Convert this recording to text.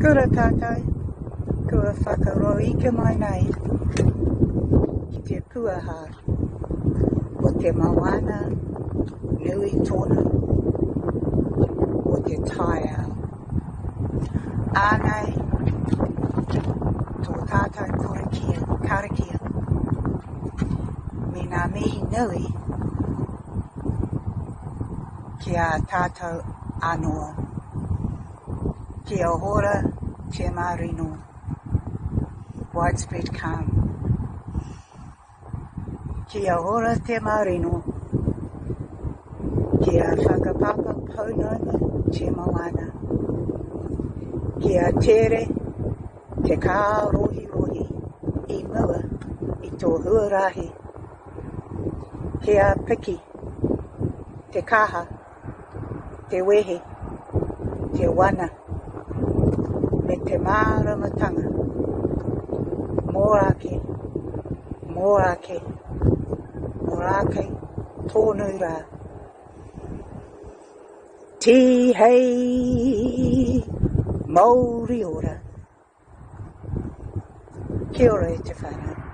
Kura tātai, kua whakaroi mai nei ki te puaha o te mawana nui tōna o te taiao. Ānei, tō tātai karakia, me ngā mihi nui ki a tātou anoa, ki a hora te Māori no, widespread calm. Ki a hora te Māori no, ki a whakapapa paunanga te mawana, ki a tere te kā rohi rohi I mua I tō huarahi, ki a piki te kaha, te wehe, te wana, me te māramatanga, mōrake, mōrake, mōrake, tōnu rā. Ti hei Māori ora. Kia ora e te whānau.